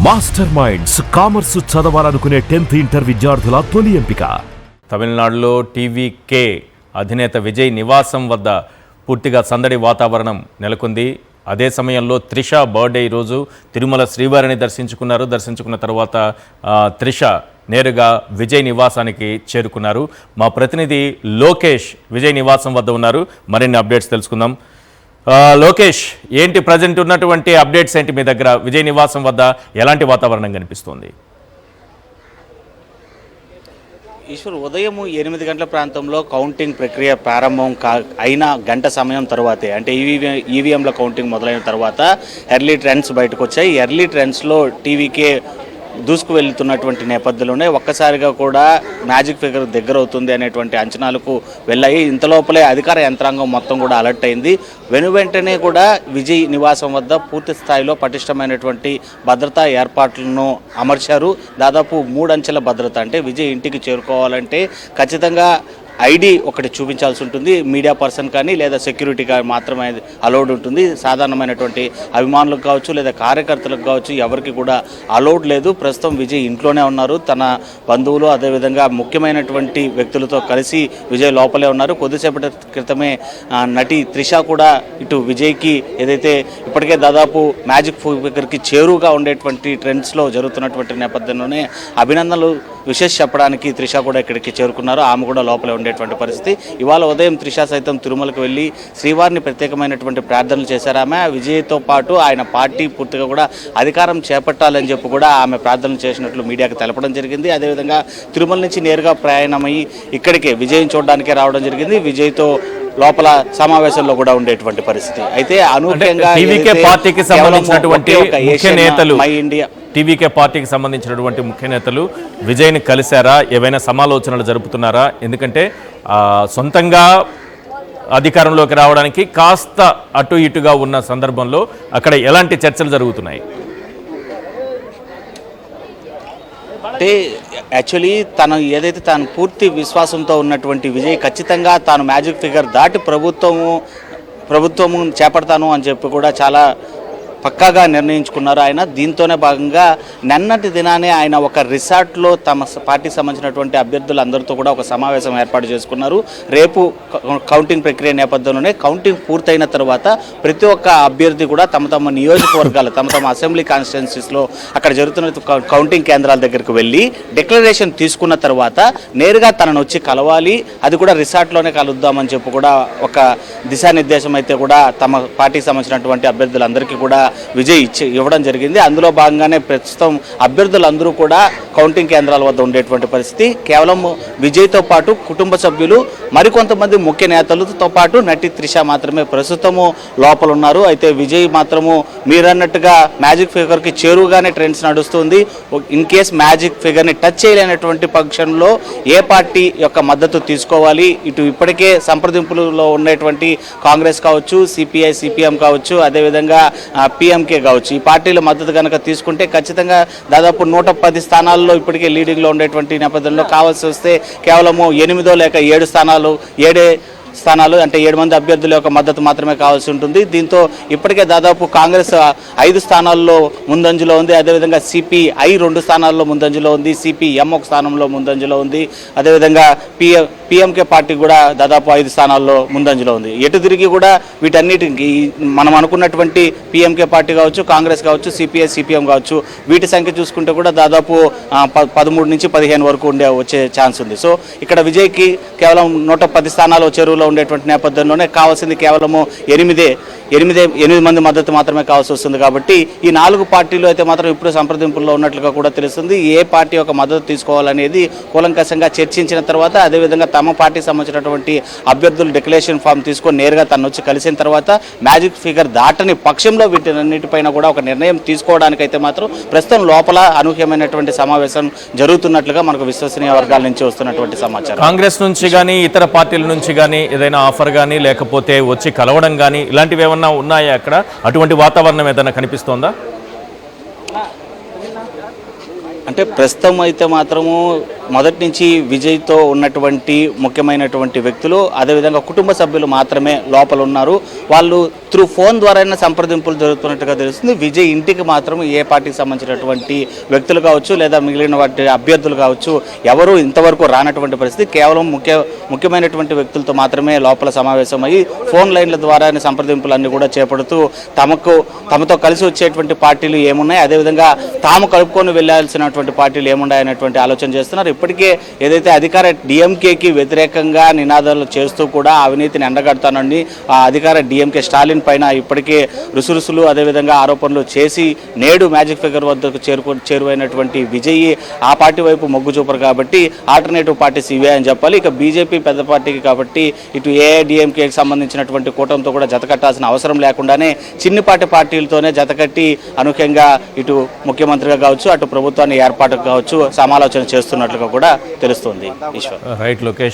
Master minds commerce చదవాలనుకునే 10th inter విద్యార్థుల తొలి ఎంపిక. తమిళనాడులో టీవీకే అధినేత విజయ్ నివాసం వద్ద పూర్తిగా సందడి వాతావరణం నెలకొంది. అదే సమయంలో త్రిష బర్త్డే ఈరోజు తిరుమల శ్రీవారిని దర్శించుకున్న తర్వాత త్రిష నేరుగా విజయ్ నివాసానికి చేరుకున్నారు. మా ప్రతినిధి లోకేష్ విజయ్ నివాసం వద్ద ఉన్నారు. మరిన్ని అప్డేట్స్ తెలుసుకుందాం. లోకేష్, ఏంటి ప్రజెంట్ ఉన్నటువంటి అప్డేట్స్ ఏంటి మీ దగ్గర? విజయ్ నివాసం వద్ద ఎలాంటి వాతావరణం కనిపిస్తోంది? ఈశ్వర్, ఉదయం 8 గంటల ప్రాంతంలో కౌంటింగ్ ప్రక్రియ ప్రారంభం అయిన గంట సమయం తర్వాతే, అంటే ఈవీఎంల కౌంటింగ్ మొదలైన తర్వాత ఎర్లీ ట్రెండ్స్ బయటకు వచ్చాయి. ఎర్లీ ట్రెండ్స్లో టీవీకే దూసుకు వెళ్తున్నటువంటి నేపథ్యంలోనే ఒక్కసారిగా కూడా మ్యాజిక్ ఫిగర్ దగ్గర అవుతుంది అనేటువంటి అంచనాలకు వెళ్ళాయి. ఇంతలోపలే అధికార యంత్రాంగం మొత్తం కూడా అలర్ట్ అయింది. వెంటనే కూడా విజయ్ నివాసం వద్ద పూర్తి స్థాయిలో పటిష్టమైనటువంటి భద్రతా ఏర్పాట్లను అమర్చారు. దాదాపు 3 అంచెల భద్రత. అంటే విజయ్ ఇంటికి చేరుకోవాలంటే ఖచ్చితంగా ఐడి ఒకటి చూపించాల్సి ఉంటుంది. మీడియా పర్సన్ కానీ లేదా సెక్యూరిటీ కానీ మాత్రమే అలౌడ్ ఉంటుంది. సాధారణమైనటువంటి అభిమానులకు కావచ్చు లేదా కార్యకర్తలకు కావచ్చు ఎవరికి కూడా అలౌడ్ లేదు. ప్రస్తుతం విజయ్ ఇంట్లోనే ఉన్నారు. తన బంధువులు అదేవిధంగా ముఖ్యమైనటువంటి వ్యక్తులతో కలిసి విజయ్ లోపలే ఉన్నారు. కొద్దిసేపటి క్రితమే నటి త్రిష కూడా ఇటు విజయ్కి ఏదైతే ఇప్పటికే దాదాపు మ్యాజిక్ ఫిగర్కి చేరువుగా ఉండేటువంటి ట్రెండ్స్లో జరుగుతున్నటువంటి నేపథ్యంలోనే అభినందనలు విశేష చెప్పడానికి త్రిష కూడా ఇక్కడికి చేరుకున్నారు. ఆమె కూడా లోపలే ఉండేటువంటి పరిస్థితి. ఇవాళ ఉదయం త్రిష సైతం తిరుమలకు వెళ్ళి శ్రీవారిని ప్రత్యేకమైనటువంటి ప్రార్థనలు చేశారు. ఆమె విజయ్తో పాటు ఆయన పార్టీ పూర్తిగా కూడా అధికారం చేపట్టాలని చెప్పి కూడా ఆమె ప్రార్థనలు చేసినట్లు మీడియాకు తెలపడం జరిగింది. అదేవిధంగా తిరుమల నుంచి నేరుగా ప్రయాణమయ్యి ఇక్కడికే విజయ్ని చూడడానికే రావడం జరిగింది. విజయ్తో లోపల సమావేశంలో కూడా ఉండేటువంటి పరిస్థితి. అయితే అనూహ్యంగా టీవీకే పార్టీకి సంబంధించినటువంటి ముఖ్య నేతలు టీవీకే పార్టీకి సంబంధించినటువంటి ముఖ్య నేతలు విజయ్ని కలిశారా? ఏవైనా సమాలోచనలు జరుపుతున్నారా? ఎందుకంటే సొంతంగా అధికారంలోకి రావడానికి కాస్త అటు ఇటుగా ఉన్న సందర్భంలో అక్కడ ఎలాంటి చర్చలు జరుగుతున్నాయి? అంటే యాక్చువల్లీ తను ఏదైతే తాను పూర్తి విశ్వాసంతో ఉన్నటువంటి విజయ్ ఖచ్చితంగా తాను మ్యాజిక్ ఫిగర్ దాటి ప్రభుత్వము చేపడతాను అని చెప్పి కూడా చాలా పక్కాగా నిర్ణయించుకున్నారు ఆయన. దీంతోనే భాగంగా నిన్నటి దినానే ఆయన ఒక రిసార్ట్లో తమ పార్టీకి సంబంధించినటువంటి అభ్యర్థులందరితో కూడా ఒక సమావేశం ఏర్పాటు చేసుకున్నారు. రేపు కౌంటింగ్ ప్రక్రియ నేపథ్యంలోనే కౌంటింగ్ పూర్తయిన తర్వాత ప్రతి ఒక్క అభ్యర్థి కూడా తమ నియోజకవర్గాలు తమ అసెంబ్లీ కాన్స్టిట్యున్సీస్లో అక్కడ జరుగుతున్న కౌంటింగ్ కేంద్రాల దగ్గరికి వెళ్ళి డిక్లరేషన్ తీసుకున్న తర్వాత నేరుగా తనను వచ్చి కలవాలి, అది కూడా రిసార్ట్లోనే కలుద్దామని చెప్పి కూడా ఒక దిశానిర్దేశం అయితే కూడా తమ పార్టీకి సంబంధించినటువంటి అభ్యర్థులందరికీ కూడా విజయ్ ఇవ్వడం జరిగింది. అందులో భాగంగానే ప్రస్తుతం అభ్యర్థులందరూ కూడా కౌంటింగ్ కేంద్రాల వద్ద ఉండేటువంటి పరిస్థితి. కేవలం విజయ్తో పాటు కుటుంబ సభ్యులు మరికొంతమంది ముఖ్య నేతలతో పాటు నటి త్రిష మాత్రమే ప్రస్తుతము లోపల ఉన్నారు. అయితే విజయ్ మాత్రము మీరన్నట్టుగా మ్యాజిక్ ఫిగర్కి చేరువుగానే ట్రెండ్స్ నడుస్తుంది. ఇన్ కేస్ మ్యాజిక్ ఫిగర్ని టచ్ చేయలేనటువంటి పక్షంలో ఏ పార్టీ యొక్క మద్దతు తీసుకోవాలి, ఇటు ఇప్పటికే సంప్రదింపులలో ఉండేటువంటి కాంగ్రెస్ కావచ్చు, సిపిఐ సిపిఎం కావచ్చు, అదేవిధంగా పిఎంకే కావచ్చు, ఈ పార్టీల మద్దతు కనుక తీసుకుంటే ఖచ్చితంగా దాదాపు 110 స్థానాల్లో ఇప్పటికే లీడింగ్లో ఉండేటువంటి నేపథ్యంలో కావాల్సి వస్తే కేవలము 8 లేక 7 స్థానాలు అంటే 7 మంది అభ్యర్థుల యొక్క మద్దతు మాత్రమే కావాల్సి ఉంటుంది. దీంతో ఇప్పటికే దాదాపు కాంగ్రెస్ 5 స్థానాల్లో ముందంజలో ఉంది. అదేవిధంగా సిపిఐ 2 స్థానాల్లో ముందంజలో ఉంది, సిపిఎం 1 స్థానంలో ముందంజలో ఉంది. అదేవిధంగా పిఎంకే పార్టీ కూడా దాదాపు 5 స్థానాల్లో ముందంజలో ఉంది. ఎటు తిరిగి కూడా వీటన్నిటికి మనం అనుకున్నటువంటి పిఎంకే పార్టీ కావచ్చు, కాంగ్రెస్ కావచ్చు, సిపిఐ సిపిఎం కావచ్చు, వీటి సంఖ్య చూసుకుంటే కూడా దాదాపు 13 నుంచి 15 వరకు వచ్చే ఛాన్స్ ఉంది. సో ఇక్కడ విజయ్కి కేవలం 110 స్థానాలు చెరువులో ఉండేటువంటి నేపథ్యంలోనే కావాల్సింది కేవలము 8 మంది మద్దతు మాత్రమే కావాల్సి వస్తుంది. కాబట్టి ఈ 4 పార్టీలు అయితే మాత్రం ఇప్పుడు సంప్రదింపుల్లో ఉన్నట్లుగా కూడా తెలుస్తుంది. ఏ పార్టీ యొక్క మద్దతు తీసుకోవాలనేది కూలంకషంగా చర్చించిన తర్వాత అదేవిధంగా తమ పార్టీకి సంబంధించినటువంటి అభ్యర్థులు డిక్లరేషన్ ఫామ్ తీసుకొని నేరుగా తను వచ్చి కలిసిన తర్వాత మ్యాజిక్ ఫిగర్ దాటని పక్షంలో వీటన్నిటిపైన కూడా ఒక నిర్ణయం తీసుకోవడానికైతే మాత్రం ప్రస్తుతం లోపల అనూహ్యమైనటువంటి సమావేశం జరుగుతున్నట్లుగా మనకు విశ్వసనీయ వర్గాల నుంచి వస్తున్నటువంటి సమాచారం. కాంగ్రెస్ నుంచి కానీ ఇతర పార్టీల నుంచి కానీ ఏదైనా ఆఫర్ కానీ లేకపోతే వచ్చి కలవడం కానీ ఇలాంటివి ఏమన్నా ఉన్నాయా? అక్కడ అటువంటి వాతావరణం ఏదైనా కనిపిస్తోందా? అంటే ప్రస్తుతం అయితే మాత్రము మొదటి నుంచి విజయ్తో ఉన్నటువంటి ముఖ్యమైనటువంటి వ్యక్తులు, అదేవిధంగా కుటుంబ సభ్యులు మాత్రమే లోపల ఉన్నారు. వాళ్ళు త్రూ ఫోన్ ద్వారా సంప్రదింపులు జరుగుతున్నట్టుగా తెలుస్తుంది. విజయ్ ఇంటికి మాత్రం ఏ పార్టీకి సంబంధించినటువంటి వ్యక్తులు కావచ్చు లేదా మిగిలిన వాటి అభ్యర్థులు కావచ్చు ఎవరు ఇంతవరకు రానటువంటి పరిస్థితి. కేవలం ముఖ్యమైనటువంటి వ్యక్తులతో మాత్రమే లోపల సమావేశమయ్యి ఫోన్ లైన్ల ద్వారా సంప్రదింపులన్నీ కూడా చేపడుతూ తమతో కలిసి వచ్చేటువంటి పార్టీలు ఏమున్నాయి, అదేవిధంగా తాము కలుపుకొని వెళ్లాల్సినటువంటి పార్టీలు ఏమున్నాయనేటువంటి ఆలోచన చేస్తున్నారు. ఇప్పటికే ఏదైతే అధికార డిఎంకేకి వ్యతిరేకంగా నినాదాలు చేస్తూ కూడా అవినీతిని ఎండగడతానని ఆ అధికార డిఎంకే స్టాలిన్ పైన ఇప్పటికే రుసురుసులు అదేవిధంగా ఆరోపణలు చేసి నేడు మ్యాజిక్ ఫిగర్ వద్దకు చేరువైనటువంటి విజయ్ ఆ పార్టీ వైపు మొగ్గు చూపరు కాబట్టి ఆల్టర్నేటివ్ పార్టీ సిబిఐ అని చెప్పాలి. ఇక బీజేపీ పెద్ద పార్టీకి కాబట్టి ఇటు ఏఐడిఎంకేకి సంబంధించినటువంటి కూటమితో కూడా జతకట్టాల్సిన అవసరం లేకుండానే చిన్నిపాటి పార్టీలతోనే జతకట్టి అనూహ్యంగా ఇటు ముఖ్యమంత్రిగా కావచ్చు అటు ప్రభుత్వాన్ని ఏర్పాటుకు కావచ్చు సమాలోచన చేస్తున్నట్లుగా కూడా తెలుస్తుంది. ఈశ్వర్. రైట్ లోకేష్.